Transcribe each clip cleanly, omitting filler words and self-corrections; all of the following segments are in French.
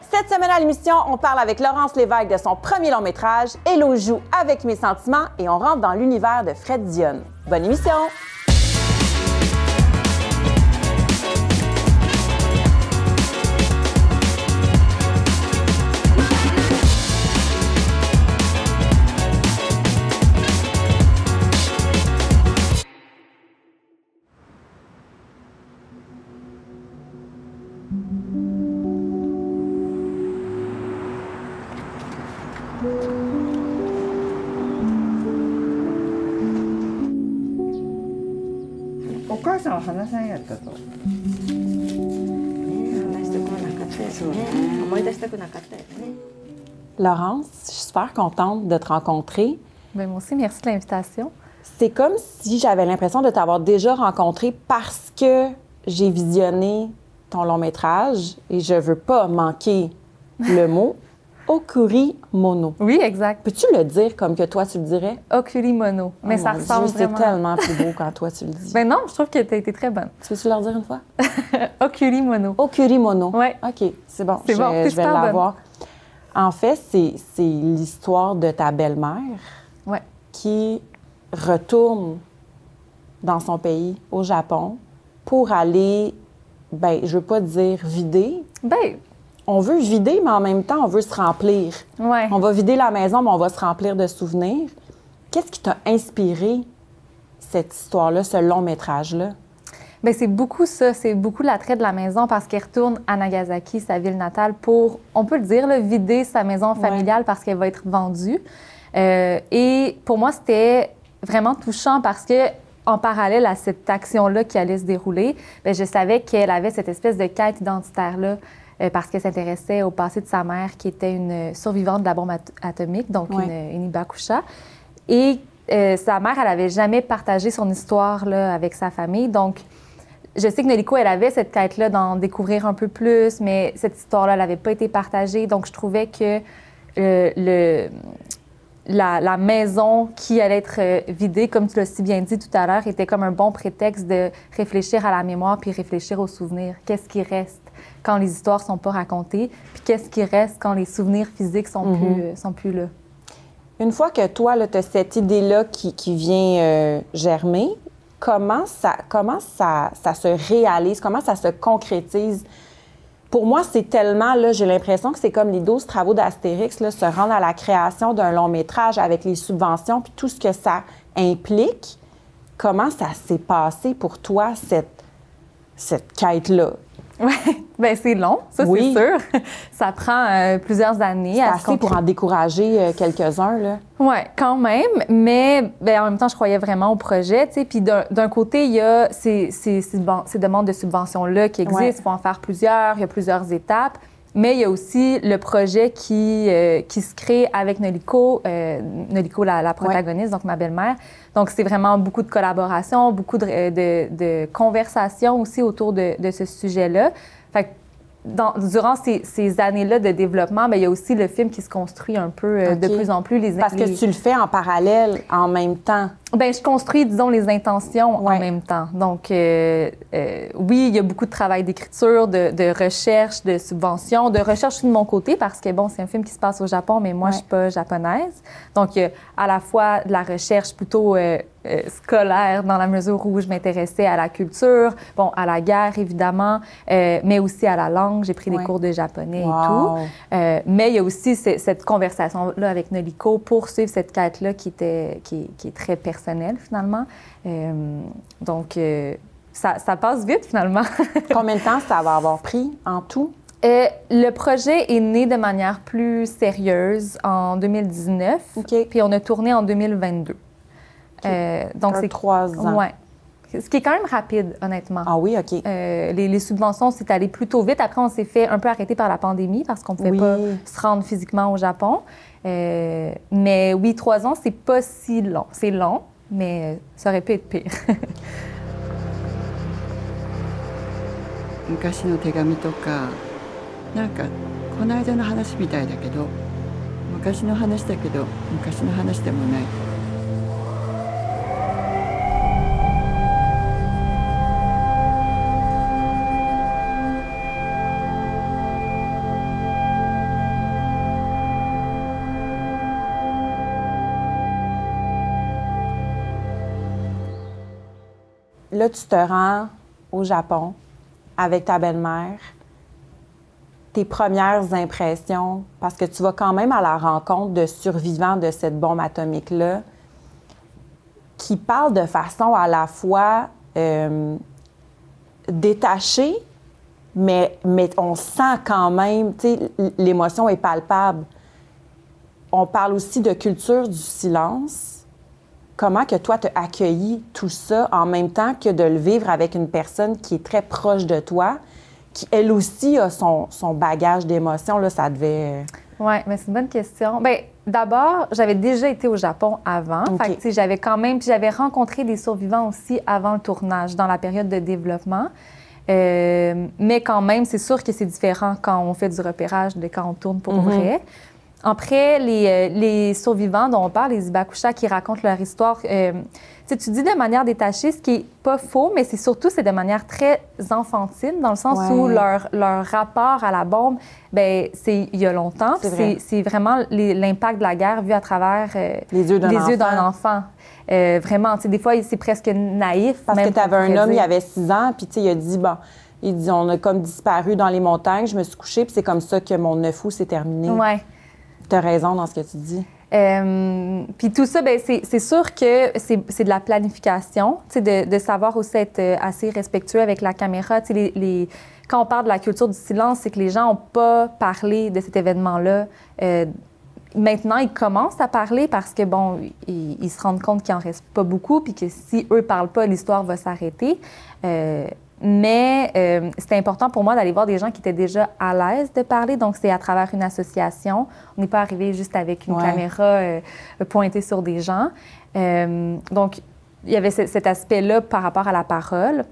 Cette semaine à l'émission, on parle avec Laurence Lévesque de son premier long métrage, Hello joue avec mes sentiments, et on rentre dans l'univers de Fred Dionne. Bonne émission! Laurence, je suis super contente de te rencontrer. Bien, moi aussi, merci de l'invitation. C'est comme si j'avais l'impression de t'avoir déjà rencontré parce que j'ai visionné ton long métrage et je veux pas manquer le mot Okurimono. Oui, exact. Peux-tu le dire comme que toi tu le dirais? Okurimono. Mais ça ressemble vraiment. C'est tellement plus beau quand toi tu le dis. Ben non, je trouve que tu as été très bonne. Tu veux-tu leur dire une fois? Okurimono. Okurimono. Oui. OK, c'est bon. C'est bon, je vais l'avoir. En fait, c'est l'histoire de ta belle-mère qui retourne dans son pays, au Japon, pour aller, ben, je veux pas dire vider. Ben, on veut vider, mais en même temps, on veut se remplir. Ouais. On va vider la maison, mais on va se remplir de souvenirs. Qu'est-ce qui t'a inspiré cette histoire-là, ce long métrage-là? Bien, c'est beaucoup ça. C'est beaucoup l'attrait de la maison parce qu'elle retourne à Nagasaki, sa ville natale, pour, on peut le dire, là, vider sa maison familiale parce qu'elle va être vendue. Et pour moi, c'était vraiment touchant parce que, en parallèle à cette action-là qui allait se dérouler, bien, je savais qu'elle avait cette espèce de quête identitaire-là parce qu'elle s'intéressait au passé de sa mère, qui était une survivante de la bombe atomique, donc une hibakusha. Et sa mère, elle n'avait jamais partagé son histoire là, avec sa famille. Donc, je sais que Noriko, elle avait cette quête-là d'en découvrir un peu plus, mais cette histoire-là, elle n'avait pas été partagée. Donc, je trouvais que la maison qui allait être vidée, comme tu l'as si bien dit tout à l'heure, était comme un bon prétexte de réfléchir à la mémoire puis réfléchir aux souvenirs. Qu'est-ce qui reste quand les histoires ne sont pas racontées? Puis qu'est-ce qui reste quand les souvenirs physiques sont plus là? Une fois que toi, tu as cette idée-là qui vient germer, comment ça se réalise? Comment ça se concrétise? Pour moi, c'est tellement, là, j'ai l'impression que c'est comme les 12 travaux d'Astérix, là, se rendre à la création d'un long métrage avec les subventions puis tout ce que ça implique. Comment ça s'est passé pour toi, cette quête-là? Oui, bien c'est long, ça c'est sûr. Ça prend plusieurs années. C'est assez pour en décourager quelques-uns, là. Oui, quand même, mais bien, en même temps, je croyais vraiment au projet, tu sais. Puis d'un côté, il y a ces demandes de subventions-là qui existent, il faut en faire plusieurs, il y a plusieurs étapes. Mais il y a aussi le projet qui se crée avec Noriko, la protagoniste, donc ma belle-mère. Donc, c'est vraiment beaucoup de collaboration, beaucoup de conversations aussi autour de ce sujet-là. Fait que durant ces années-là de développement, bien, il y a aussi le film qui se construit un peu de plus en plus. Parce que tu le fais en parallèle, en même temps. Bien, je construis, disons, les intentions en même temps. Donc, oui, il y a beaucoup de travail d'écriture, de recherche, de subvention, de recherche de mon côté, parce que, bon, c'est un film qui se passe au Japon, mais moi, je suis pas japonaise. Donc, il y a à la fois de la recherche plutôt scolaire, dans la mesure où je m'intéressais à la culture, bon, à la guerre, évidemment, mais aussi à la langue. J'ai pris des cours de japonais et tout. Mais il y a aussi cette conversation-là avec Noriko pour suivre cette quête-là qui est très personnelle, finalement. Donc, ça passe vite, finalement. Combien de temps ça va avoir pris en tout? Le projet est né de manière plus sérieuse en 2019, puis on a tourné en 2022. Donc, c'est 3 ans. Oui. Ce qui est quand même rapide, honnêtement. Ah oui, OK. Les subventions, c'est allé plutôt vite. Après, on s'est fait un peu arrêter par la pandémie parce qu'on ne pouvait pas se rendre physiquement au Japon. Mais oui, 3 ans, c'est pas si long. C'est long, mais ça aurait pu être pire. 昔の手紙とか、なんかこの間の話みたいだけど、昔の話だけど昔の話でもない。là, tu te rends au Japon avec ta belle-mère. Tes premières impressions, parce que tu vas quand même à la rencontre de survivants de cette bombe atomique-là, qui parlent de façon à la fois détachée, mais on sent quand même, tu sais, l'émotion est palpable. On parle aussi de culture du silence. Comment que toi, tu as accueilli tout ça en même temps que de le vivre avec une personne qui est très proche de toi, qui, elle aussi, a son bagage d'émotions, là, ça devait... Oui, mais c'est une bonne question. Bien, d'abord, j'avais déjà été au Japon avant. OK. Fait que, tu sais, j'avais quand même... Puis j'avais rencontré des survivants aussi avant le tournage, dans la période de développement. Mais quand même, c'est sûr que c'est différent quand on fait du repérage de quand on tourne pour vrai. Après, les survivants dont on parle, les Hibakusha, qui racontent leur histoire, tu dis de manière détachée, ce qui n'est pas faux, mais c'est de manière très enfantine, dans le sens où leur rapport à la bombe, bien, c'est il y a longtemps. C'est vraiment l'impact de la guerre vu à travers les yeux d'un enfant. Vraiment, des fois, c'est presque naïf. Parce que tu avais un homme, il avait 6 ans, puis il a dit, bon, il dit, on a comme disparu dans les montagnes, je me suis couchée, puis c'est comme ça que mon 9 août s'est terminé. Oui. Tu as raison dans ce que tu dis. Puis tout ça, bien, c'est sûr que c'est de la planification, de savoir aussi être assez respectueux avec la caméra. Quand on parle de la culture du silence, c'est que les gens n'ont pas parlé de cet événement-là. Maintenant, ils commencent à parler parce que, bon, ils se rendent compte qu'il n'en reste pas beaucoup, puis que si eux ne parlent pas, l'histoire va s'arrêter. Mais c'était important pour moi d'aller voir des gens qui étaient déjà à l'aise de parler. Donc, c'est à travers une association. On n'est pas arrivé juste avec une caméra pointée sur des gens. Donc, il y avait cet aspect-là par rapport à la parole.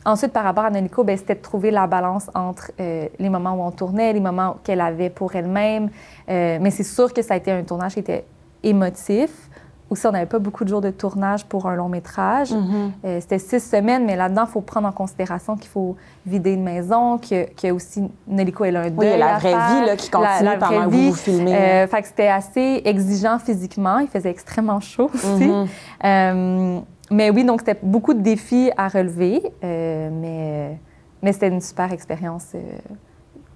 Ensuite, par rapport à Noriko, bien, c'était de trouver la balance entre les moments où on tournait, les moments qu'elle avait pour elle-même. Mais c'est sûr que ça a été un tournage qui était émotif. Aussi, on n'avait pas beaucoup de jours de tournage pour un long métrage. C'était 6 semaines, mais là-dedans, il faut prendre en considération qu'il faut vider une maison, que aussi Noriko, elle a un deuil. Oui, il y a la vraie vie là, qui continue pendant que vous filmez. Fait que c'était assez exigeant physiquement. Il faisait extrêmement chaud aussi. Mais oui, donc c'était beaucoup de défis à relever. Mais c'était une super expérience.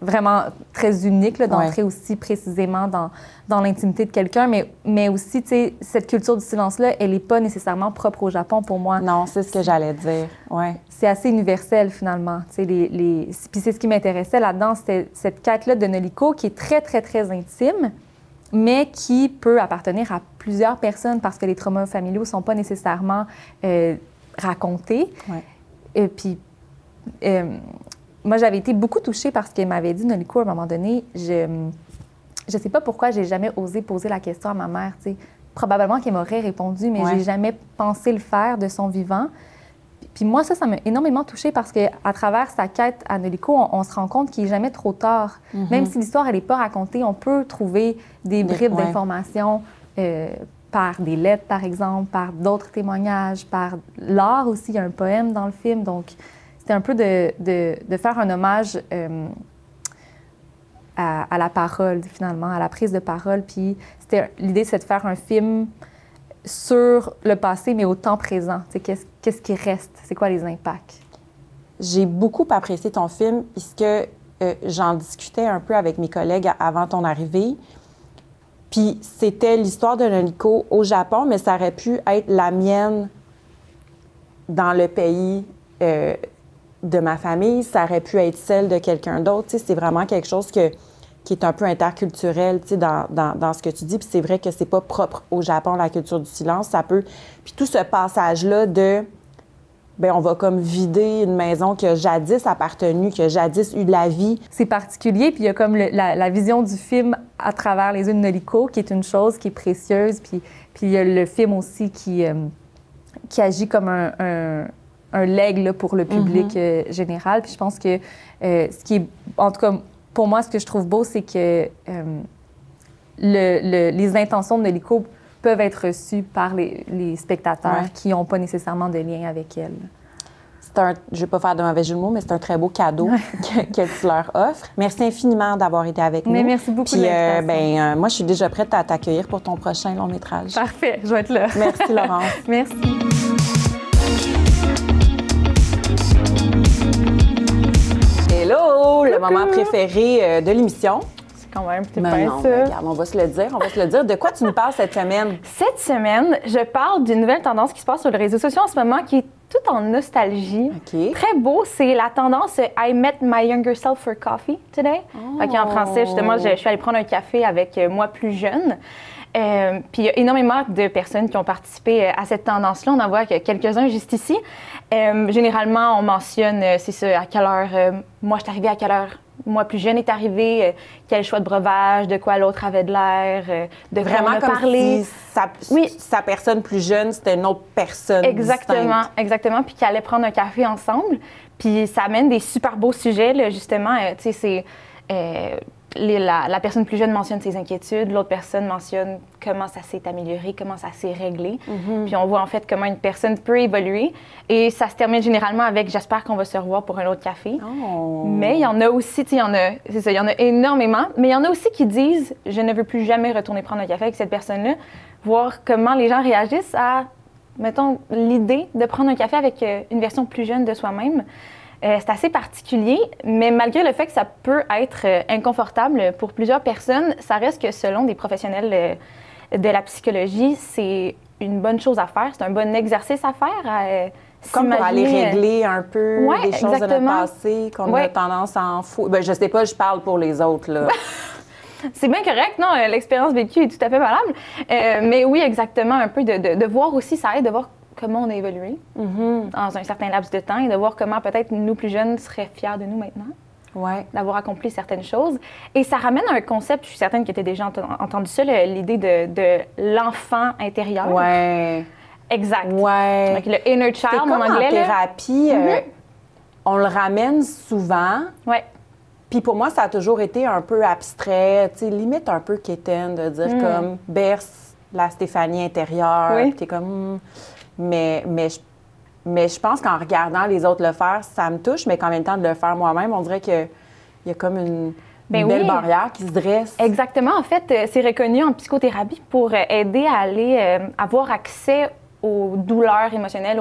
Vraiment très unique d'entrer aussi précisément dans l'intimité de quelqu'un, mais aussi, tu sais, cette culture du silence-là, elle n'est pas nécessairement propre au Japon pour moi. Non, c'est ce que j'allais dire, ouais. C'est assez universel, finalement. Tu sais, Puis c'est ce qui m'intéressait là-dedans, c'était cette quête-là de Noriko qui est très, très, très intime, mais qui peut appartenir à plusieurs personnes parce que les traumas familiaux ne sont pas nécessairement racontés. Ouais. Et puis... moi, j'avais été beaucoup touchée parce qu'elle m'avait dit, Noriko, à un moment donné, je sais pas pourquoi j'ai jamais osé poser la question à ma mère, tu sais. Probablement qu'elle m'aurait répondu, mais j'ai jamais pensé le faire de son vivant. Puis moi, ça m'a énormément touchée parce qu'à travers sa quête à Noriko, on se rend compte qu'il n'est jamais trop tard. Même si l'histoire, elle n'est pas racontée, on peut trouver des bribes d'informations par des lettres, par exemple, par d'autres témoignages, par l'art aussi. Il y a un poème dans le film, donc... C'était un peu de faire un hommage à la parole, finalement, à la prise de parole. Puis l'idée, c'est de faire un film sur le passé, mais au temps présent. Qu'est-ce qui reste? C'est quoi les impacts? J'ai beaucoup apprécié ton film puisque j'en discutais un peu avec mes collègues avant ton arrivée. Puis c'était l'histoire de Noriko au Japon, mais ça aurait pu être la mienne dans le pays de ma famille, ça aurait pu être celle de quelqu'un d'autre. C'est vraiment quelque chose qui est un peu interculturel dans ce que tu dis. Puis c'est vrai que c'est pas propre au Japon, la culture du silence. Ça peut... Puis tout ce passage-là de... Bien, on va comme vider une maison qui a jadis appartenu, qui a jadis eu de la vie. C'est particulier, puis il y a comme la vision du film à travers les yeux de Noriko, qui est une chose qui est précieuse. Puis il y a le film aussi qui agit comme un legs là, pour le public général. Puis je pense que ce qui est... En tout cas, pour moi, ce que je trouve beau, c'est que les intentions de Noriko peuvent être reçues par les spectateurs qui n'ont pas nécessairement de lien avec elle. Je ne vais pas faire de mauvais jeu de mots, mais c'est un très beau cadeau que tu leur offres. Merci infiniment d'avoir été avec nous. Mais merci beaucoup de l'invitation. Moi, je suis déjà prête à t'accueillir pour ton prochain long métrage. Parfait, je vais être là. Merci, Laurence. Merci. Hello! Le moment préféré de l'émission. Quand même, c'est Mais pas non, ça. mais regarde, on va se le dire, De quoi tu nous parles cette semaine? Cette semaine, je parle d'une nouvelle tendance qui se passe sur les réseaux sociaux en ce moment qui est tout en nostalgie. OK. Très beau, c'est la tendance I met my younger self for coffee today. Fait en français, justement, je suis allée prendre un café avec moi plus jeune. Puis il y a énormément de personnes qui ont participé à cette tendance-là. On en voit quelques-uns juste ici. Généralement, on mentionne, c'est ça, à quelle heure, moi je suis arrivée à quelle heure. Moi, plus jeune est arrivée, quel choix de breuvage, de quoi l'autre avait de l'air, de Vraiment comme parler. si sa personne plus jeune, c'était une autre personne Exactement, distincte. exactement. Puis qu'ils allaient prendre un café ensemble. Puis ça amène des super beaux sujets, là, justement. Tu sais, c'est... la personne plus jeune mentionne ses inquiétudes, l'autre personne mentionne comment ça s'est amélioré, comment ça s'est réglé. Puis on voit en fait comment une personne peut évoluer. Et ça se termine généralement avec « j'espère qu'on va se revoir pour un autre café ». Mais il y en a aussi, il y en a énormément, mais il y en a aussi qui disent « je ne veux plus jamais retourner prendre un café avec cette personne-là », voir comment les gens réagissent à, mettons, l'idée de prendre un café avec une version plus jeune de soi-même. C'est assez particulier, mais malgré le fait que ça peut être inconfortable pour plusieurs personnes, ça reste que selon des professionnels de la psychologie, c'est une bonne chose à faire, c'est un bon exercice à faire. Comme pour aller régler un peu des choses de notre passé, qu'on a tendance à en foutre. Ben, je sais pas, je parle pour les autres, là. C'est bien correct, non? L'expérience vécue est tout à fait valable. Mais oui, exactement, un peu de voir aussi, ça aide de voir comment on a évolué dans un certain laps de temps et de voir comment peut-être nous plus jeunes seraient fiers de nous maintenant, d'avoir accompli certaines choses. Et ça ramène à un concept, je suis certaine que tu as déjà entendu ça, l'idée de l'enfant intérieur. Ouais. Exact. Ouais. Donc, le inner child en anglais. En thérapie, on le ramène souvent. Ouais. Puis pour moi, ça a toujours été un peu abstrait, tu sais, limite un peu quétaine de dire comme berce la Stéphanie intérieure. Puis t'es comme... Mais je pense qu'en regardant les autres le faire, ça me touche, mais qu'en même temps de le faire moi-même, on dirait qu'il y a comme une belle barrière qui se dresse. Exactement. En fait, c'est reconnu en psychothérapie pour aider à aller avoir accès aux douleurs émotionnelles,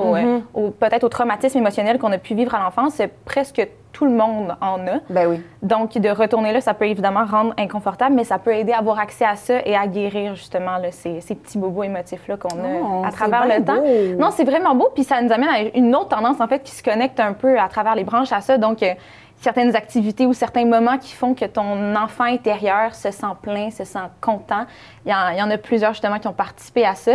peut-être au traumatisme émotionnel qu'on a pu vivre à l'enfance. Presque tout le monde en a. Ben oui. Donc, de retourner là, ça peut évidemment rendre inconfortable, mais ça peut aider à avoir accès à ça et à guérir justement là, ces petits bobos émotifs-là qu'on a à travers le temps. Non, c'est vraiment beau. Puis ça nous amène à une autre tendance, en fait, qui se connecte un peu à travers les branches à ça. Donc, certaines activités ou certains moments qui font que ton enfant intérieur se sent plein, se sent content. Il y en a plusieurs, justement, qui ont participé à ça.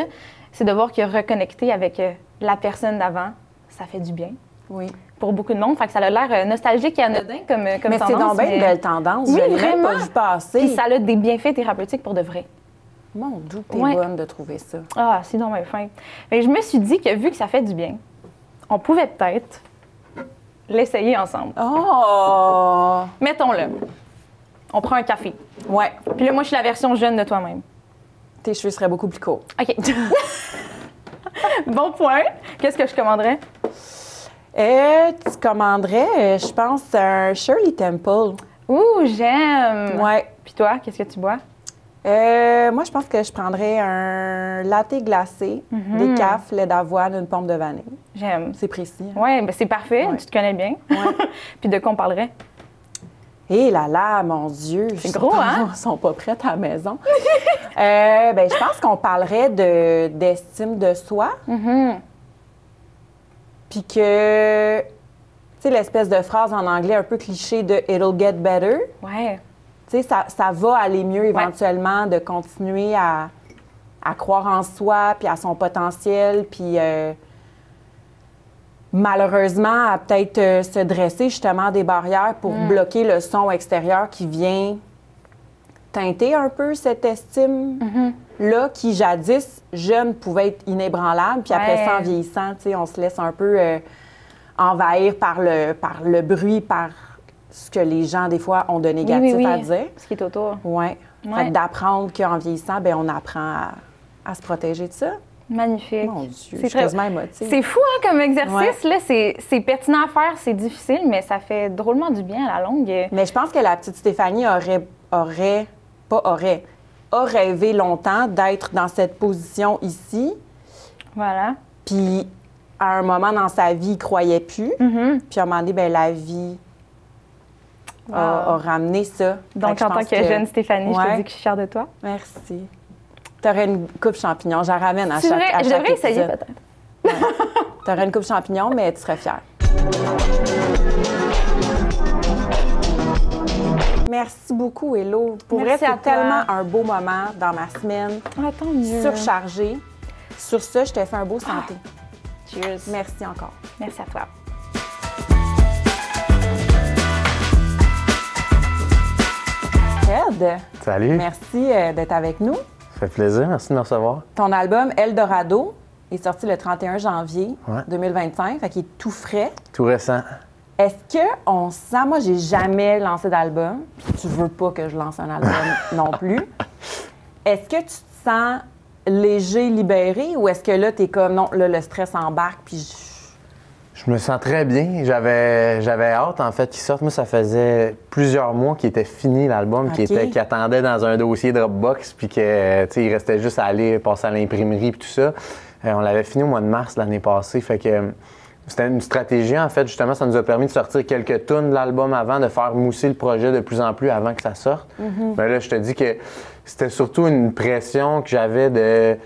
C'est de voir que reconnecter avec la personne d'avant, ça fait du bien. Oui. Pour beaucoup de monde. Fait que ça a l'air nostalgique et anodin comme mais tendance. Mais c'est donc bien une belle tendance. Oui, je l'ai vraiment. même pas vu passer. Puis ça a des bienfaits thérapeutiques pour de vrai. Mon Dieu, t'es bonne de trouver ça. Ah, c'est donc bien fin. Mais je me suis dit que vu que ça fait du bien, on pouvait peut-être l'essayer ensemble. Oh! Mettons-le. On prend un café. Ouais. Puis là, moi, je suis la version jeune de toi-même. Tes cheveux seraient beaucoup plus courts. OK. Bon point. Qu'est-ce que je commanderais? Tu commanderais, je pense, un Shirley Temple. Ouh, j'aime! Ouais. Puis toi, qu'est-ce que tu bois? Moi, je pense que je prendrais un latte glacé, des cafes, lait d'avoine, une pomme de vanille. J'aime. C'est précis. Hein? Oui, ben c'est parfait. Ouais. Tu te connais bien. Ouais. Puis de quoi on parlerait? Hé là là, mon Dieu! C'est gros, hein? Ils sont pas prêts à la maison. Je pense qu'on parlerait d'estime de soi. Puis que, tu sais, l'espèce de phrase en anglais un peu cliché de « it'll get better ». Ouais. Tu sais, ça va aller mieux éventuellement de continuer à croire en soi, puis à son potentiel, puis malheureusement, à peut-être se dresser justement des barrières pour bloquer le son extérieur qui vient teinter un peu cette estime-là qui, jadis, jeune, pouvait être inébranlable. Puis après ça, en vieillissant, tu sais, on se laisse un peu envahir par le bruit, par ce que les gens, des fois, ont de négatif à dire. Ce qui est autour. Oui. Fait d'apprendre qu'en vieillissant, bien, on apprend à se protéger de ça. Magnifique. Mon Dieu, je suis quasiment émotive. C'est fou, hein, comme exercice. Là, c'est pertinent à faire, c'est difficile, mais ça fait drôlement du bien à la longue. Mais je pense que la petite Stéphanie aurait rêvé longtemps d'être dans cette position ici. Voilà. Puis, à un moment dans sa vie, il ne croyait plus. Puis, à un moment donné, bien, la vie a ramené ça. Donc, en tant que jeune Stéphanie, je te dis que je suis fière de toi. Merci. Tu aurais une coupe champignon. J'en ramène à chaque épisode. Je devrais essayer peut-être. Ouais. Tu aurais une coupe champignon, mais tu serais fière. Merci beaucoup, Hello. Pour vrai, c'est tellement un beau moment dans ma semaine. Tant mieux. Surchargée. Sur ça, je t'ai fait un beau santé. Cheers. Merci encore. Merci à toi. Fred. Salut. Merci d'être avec nous. Ça fait plaisir, merci de me recevoir. Ton album Eldorado est sorti le 31 janvier 2025, fait qu'il est tout frais. Tout récent. Est-ce qu'on sent... Moi, j'ai jamais lancé d'album, puis tu veux pas que je lance un album non plus. Est-ce que tu te sens léger, libéré, ou est-ce que là, t'es comme, non, là, le stress embarque, puis Je me sens très bien. J'avais hâte, en fait, qu'il sorte. Moi, ça faisait plusieurs mois qu'il était fini, l'album, qui attendait dans un dossier Dropbox, puis que, il restait juste à aller passer à l'imprimerie, puis tout ça. On l'avait fini au mois de mars l'année passée, fait que c'était une stratégie, en fait. Justement, ça nous a permis de sortir quelques tunes de l'album avant, de faire mousser le projet de plus en plus avant que ça sorte. Mais là, je te dis que c'était surtout une pression que j'avais de...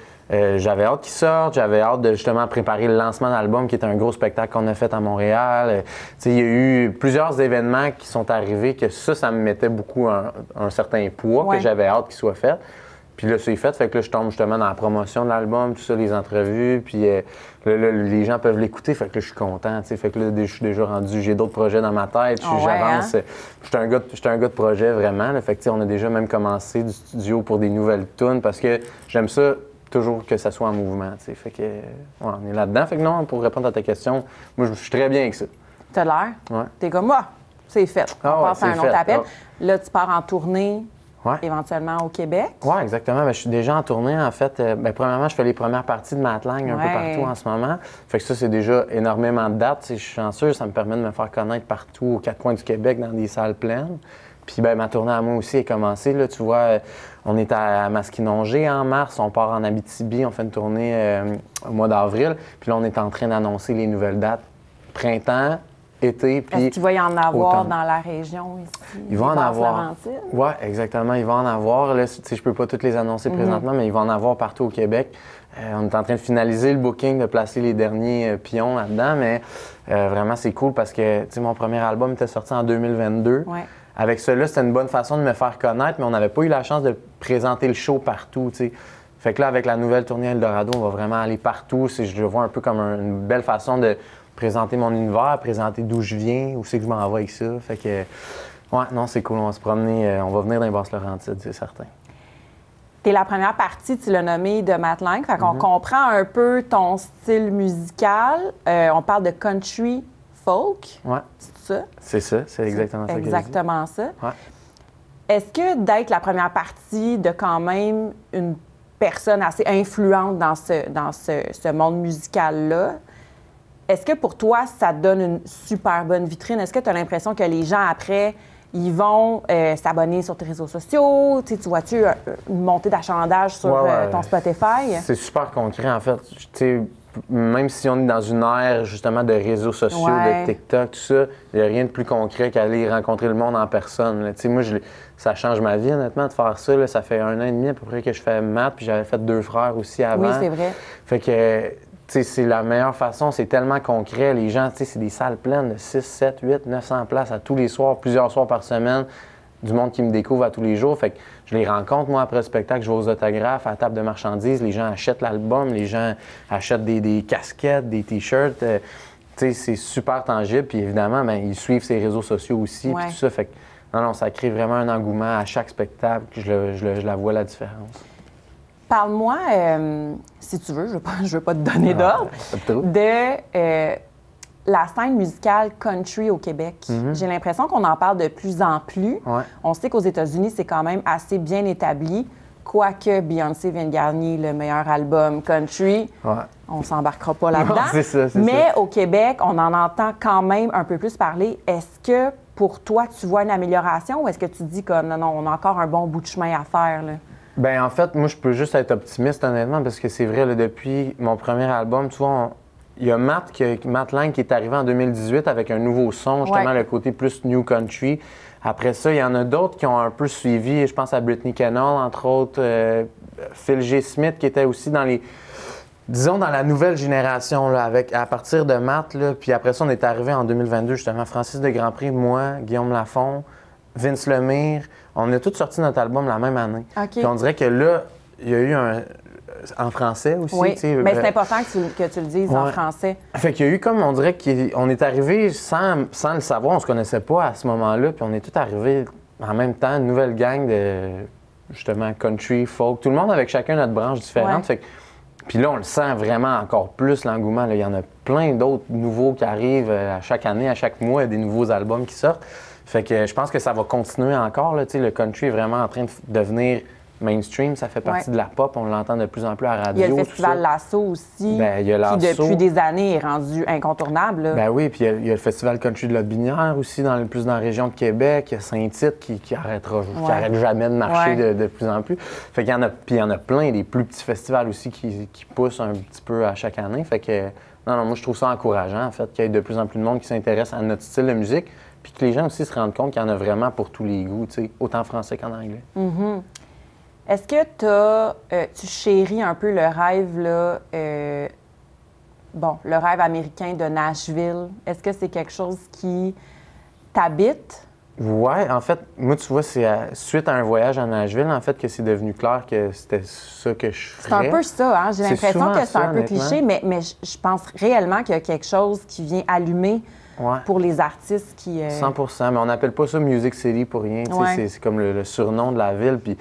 j'avais hâte qu'il sorte, j'avais hâte de justement préparer le lancement de l'album qui était un gros spectacle qu'on a fait à Montréal. Il y a eu plusieurs événements qui sont arrivés que ça me mettait beaucoup un certain poids que j'avais hâte qu'il soit fait. Puis là, c'est fait que là, je tombe justement dans la promotion de l'album, tout ça, les entrevues, puis là, les gens peuvent l'écouter, fait que là, je suis content, fait que là, je suis déjà rendu, j'ai d'autres projets dans ma tête, j'avance. J'étais un gars de projet, vraiment, là, fait que on a déjà même commencé du studio pour des nouvelles tunes, parce que j'aime ça toujours que ça soit en mouvement, fait que, on est là-dedans. Fait que non, pour répondre à ta question, moi, je suis très bien avec ça. T'as l'air? Ouais. T'es comme, moi, c'est fait. On passe à un autre appel. Là, tu pars en tournée. Éventuellement au Québec. Oui, exactement. Bien, je suis déjà en tournée, en fait. Premièrement, je fais les premières parties de Matlang un peu partout en ce moment. Fait que ça, c'est déjà énormément de dates. Je suis chanceux, ça me permet de me faire connaître partout aux quatre coins du Québec, dans des salles pleines. Puis ma tournée à moi aussi est commencée. Là, tu vois, on est à Masquinongé en mars, on part en Abitibi, on fait une tournée au mois d'avril. Puis là, on est en train d'annoncer les nouvelles dates. Printemps, été, puis est-ce qu'il va y en avoir dans la région ici? Il va en avoir. Oui, exactement. Il va en avoir. Là, je ne peux pas toutes les annoncer présentement, mais il va en avoir partout au Québec. On est en train de finaliser le booking, de placer les derniers pions là-dedans, mais vraiment, c'est cool parce que mon premier album était sorti en 2022. Ouais. Avec cela, c'était une bonne façon de me faire connaître, mais on n'avait pas eu la chance de présenter le show partout. T'sais. Fait que là, avec la nouvelle tournée Eldorado, on va vraiment aller partout. Je le vois un peu comme une belle façon de présenter mon univers, présenter d'où je viens, où c'est que je m'en vais avec ça. Fait que, ouais, non, c'est cool. On va se promener, on va venir dans les Basses-Laurentides, c'est certain. T'es la première partie, tu l'as nommé, de Matlang. Fait qu'on comprend un peu ton style musical. On parle de country folk. Ouais. C'est ça? C'est ça, c'est exactement ça. Exactement ça. Ouais. Est-ce que d'être la première partie de quand même une personne assez influente dans ce monde musical-là, est-ce que pour toi, ça te donne une super bonne vitrine? Est-ce que tu as l'impression que les gens, après, ils vont s'abonner sur tes réseaux sociaux? Tu vois-tu une montée d'achalandage sur ton Spotify? C'est super concret, en fait. Même si on est dans une ère, justement, de réseaux sociaux, de TikTok, tout ça, il n'y a rien de plus concret qu'aller rencontrer le monde en personne. Là. Moi, ça change ma vie, honnêtement, de faire ça. Là. Ça fait 1 an et demi à peu près que je fais maths, puis j'avais fait 2 frères aussi avant. Oui, c'est vrai. Fait que... c'est la meilleure façon, c'est tellement concret. Les gens, c'est des salles pleines de 6, 7, 8, 900 places à tous les soirs, plusieurs soirs par semaine, du monde qui me découvre à tous les jours. Fait que je les rencontre, moi, après le spectacle, je vais aux autographes, à la table de marchandises, les gens achètent l'album, les gens achètent des casquettes, des T-shirts. C'est super tangible. Puis évidemment, ils suivent ces réseaux sociaux aussi, puis tout ça. Fait que non, ça crée vraiment un engouement à chaque spectacle, que je la vois, la différence. Parle-moi, si tu veux, je veux pas te donner d'ordre, de la scène musicale country au Québec. J'ai l'impression qu'on en parle de plus en plus. Ouais. On sait qu'aux États-Unis, c'est quand même assez bien établi. Quoique Beyoncé vient de gagner le meilleur album country, on s'embarquera pas là-dedans. Mais au Québec, on en entend quand même un peu plus parler. Est-ce que pour toi, tu vois une amélioration ou est-ce que tu dis que non, on a encore un bon bout de chemin à faire, là? Bien, en fait, moi, je peux juste être optimiste, honnêtement, parce que c'est vrai, là, depuis mon premier album, tu vois, il y a Matt Lang qui est arrivé en 2018 avec un nouveau son, justement, le côté plus New Country. Après ça, il y en a d'autres qui ont un peu suivi. Je pense à Brittany Kennel, entre autres. Phil G. Smith, qui était aussi dans les... Disons, dans la nouvelle génération, là, à partir de Matt, là, puis après ça, on est arrivé en 2022, justement, Francis de Grandpré, moi, Guillaume Lafont, Vince Lemire, on a tous sorti notre album la même année. OK. Puis on dirait que là, il y a eu en français aussi. Oui, mais c'est important que tu le dises en français. Fait qu'il y a eu comme, on dirait qu'on est arrivé sans le savoir, on se connaissait pas à ce moment-là, puis on est tous arrivés en même temps, une nouvelle gang de, justement, country, folk, tout le monde avec chacun notre branche différente. Ouais. Fait que, puis là, on le sent vraiment encore plus, l'engouement. Là. Il y en a plein d'autres nouveaux qui arrivent à chaque année, à chaque mois, il y a des nouveaux albums qui sortent. Fait que je pense que ça va continuer encore. Là. Le country est vraiment en train de devenir mainstream. Ça fait partie de la pop. On l'entend de plus en plus à la radio. Il y a le festival Lasso aussi, il y a Lasso, qui depuis des années est rendu incontournable. Là. Ben oui, puis il y a le festival country de Lotbinière aussi, plus dans la région de Québec. Il y a Saint-Tite qui arrête jamais de marcher de plus en plus. Fait qu'il y en a, puis il y en a plein, des plus petits festivals aussi qui poussent un petit peu à chaque année. Fait que, non, moi je trouve ça encourageant, en fait, qu'il y ait de plus en plus de monde qui s'intéresse à notre style de musique, puis que les gens aussi se rendent compte qu'il y en a vraiment pour tous les goûts, autant français qu'en anglais. Mm-hmm. Est-ce que tu chéris un peu le rêve, là, le rêve américain de Nashville? Est-ce que c'est quelque chose qui t'habite? Ouais, en fait, moi, tu vois, c'est suite à un voyage à Nashville, en fait, que c'est devenu clair que c'était ça que je ferais. C'est un peu ça, hein? J'ai l'impression que c'est un peu honnêtement. cliché, mais je pense réellement qu'il y a quelque chose qui vient allumer pour les artistes qui... 100%, mais on n'appelle pas ça Music City pour rien. C'est comme le surnom de la ville, puis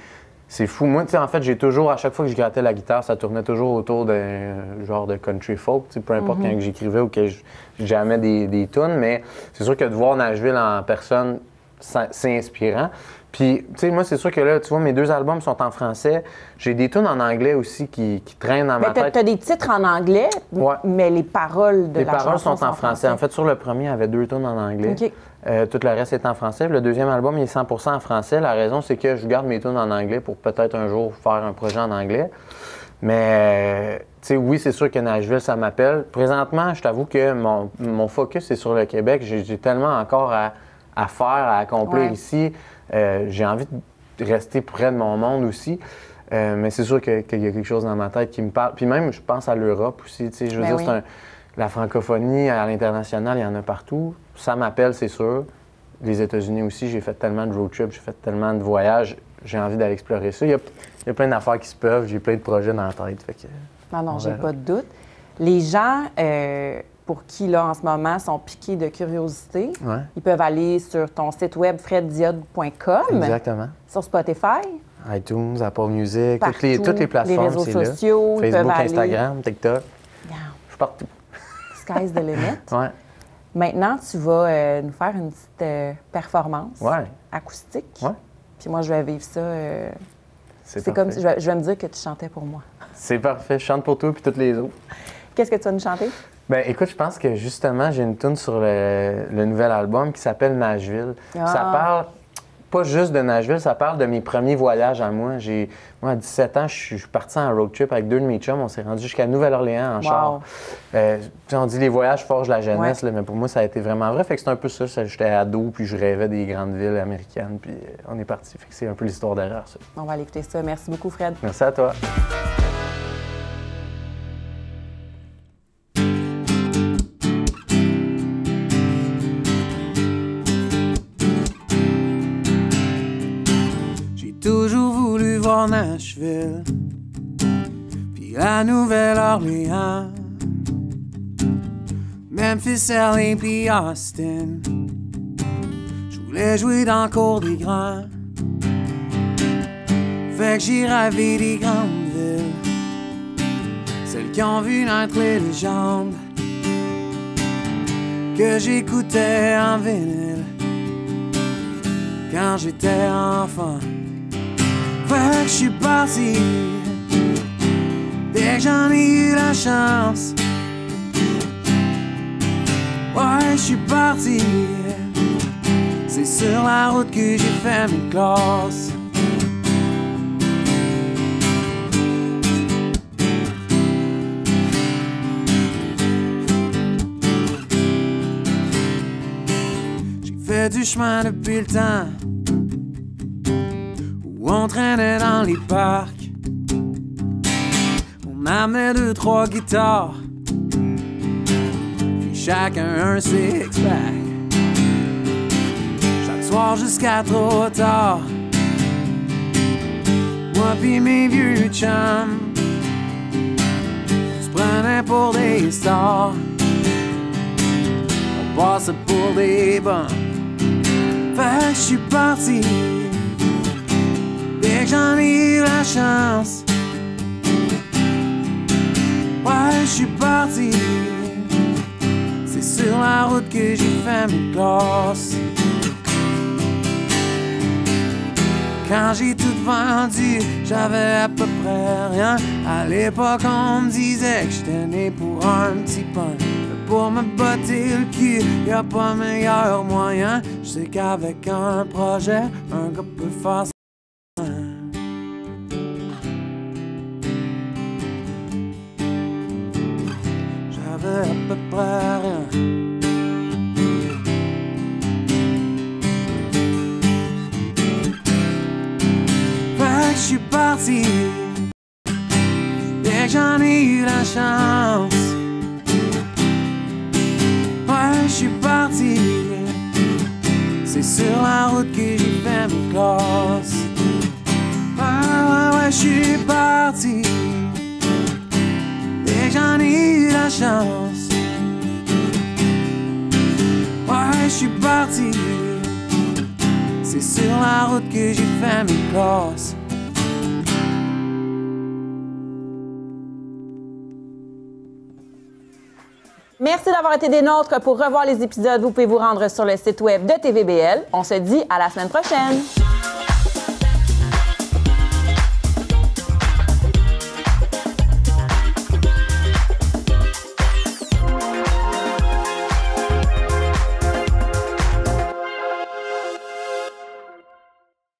c'est fou. Moi, en fait, j'ai toujours, à chaque fois que je grattais la guitare, ça tournait toujours autour d'un genre de country folk, peu importe quand j'écrivais ou que j'aimais des tunes, mais c'est sûr que de voir Nashville en personne, c'est inspirant. Puis, tu sais, moi, c'est sûr que là, tu vois, mes 2 albums sont en français. J'ai des tunes en anglais aussi qui traînent dans ma tête. Tu as des titres en anglais, mais les paroles de la chanson Les paroles sont en français. En fait, sur le premier, il y avait 2 tunes en anglais. Okay. Tout le reste est en français. Le deuxième album, il est 100% en français. La raison, c'est que je garde mes tunes en anglais pour peut-être un jour faire un projet en anglais. Mais, tu sais, oui, c'est sûr que Nashville, ça m'appelle. Présentement, je t'avoue que mon focus est sur le Québec. J'ai tellement encore à faire, à accomplir ici. J'ai envie de rester près de mon monde aussi. Mais c'est sûr qu'il y a quelque chose dans ma tête qui me parle. Puis même, je pense à l'Europe aussi. Je veux dire, la francophonie à l'international, il y en a partout. Ça m'appelle, c'est sûr. Les États-Unis aussi, j'ai fait tellement de road trips, j'ai fait tellement de voyages. J'ai envie d'aller explorer ça. Il y a plein d'affaires qui se peuvent. J'ai plein de projets dans la tête. Fait que, non, j'ai pas de doute. Les gens... pour qui, là, en ce moment, sont piqués de curiosité. Ils peuvent aller sur ton site web freddiode.com. Exactement. Sur Spotify. iTunes, Apple Music, partout, toutes les plateformes, les réseaux sociaux. Facebook, ils peuvent Instagram, TikTok. Je suis partout. Sky's the limit. Maintenant, tu vas nous faire une petite performance acoustique. Puis moi, je vais vivre ça. C'est comme si je vais me dire que tu chantais pour moi. C'est parfait. Je chante pour toi puis toutes les autres. Qu'est-ce que tu vas nous chanter? Ben écoute, je pense que justement, j'ai une tune sur le nouvel album qui s'appelle Nashville. Ça parle pas juste de Nashville, ça parle de mes premiers voyages à moi. Moi, à 17 ans, je suis parti en road trip avec 2 de mes chums. On s'est rendu jusqu'à Nouvelle-Orléans en char. On dit les voyages forgent la jeunesse, là, mais pour moi, ça a été vraiment vrai. Fait que c'est un peu ça. J'étais ado, puis je rêvais des grandes villes américaines, puis on est parti. Fait que c'est un peu l'histoire derrière ça. On va aller écouter ça. Merci beaucoup, Fred. Merci à toi. Toujours voulu voir Nashville, puis la Nouvelle-Orléans, Memphis, LA, puis Austin. Je voulais jouer dans le cours des grands, fait que j'ai rêvé des grandes villes, celles qui ont vu naître les légendes que j'écoutais en vinyle quand j'étais enfant. Fait que je suis parti dès que j'en ai eu la chance. Ouais, je suis parti, c'est sur la route que j'ai fait mes classes. J'ai fait du chemin depuis le temps où on traînait dans les parcs. On amenait 2-3 guitares, puis chacun un six-pack. Chaque soir jusqu'à trop tard, moi pis mes vieux chums, on se prenait pour des stars, on passait pour des bums. Fait que j'suis parti dès que j'en ai eu la chance. Ouais, j'suis parti, c'est sur la route que j'ai fait mes classes. Quand j'ai tout vendu, j'avais à peu près rien. À l'époque, on me disait que j'étais né pour un petit pain. Mais pour me botter le cul, y'a pas meilleur moyen. J'sais qu'avec un projet, un gars peut faire ça. J'avais à peu près rien. J'suis parti dès que j'en ai eu la chance. Ouais, j'suis parti, c'est sur la route que j'ai fait mes classes. Ouais, j'suis parti dès que j'en ai eu la chance. Ouais, j'suis parti, c'est sur la route que j'ai fait mes classes. Merci d'avoir été des nôtres. Pour revoir les épisodes, vous pouvez vous rendre sur le site web de TVBL. On se dit à la semaine prochaine.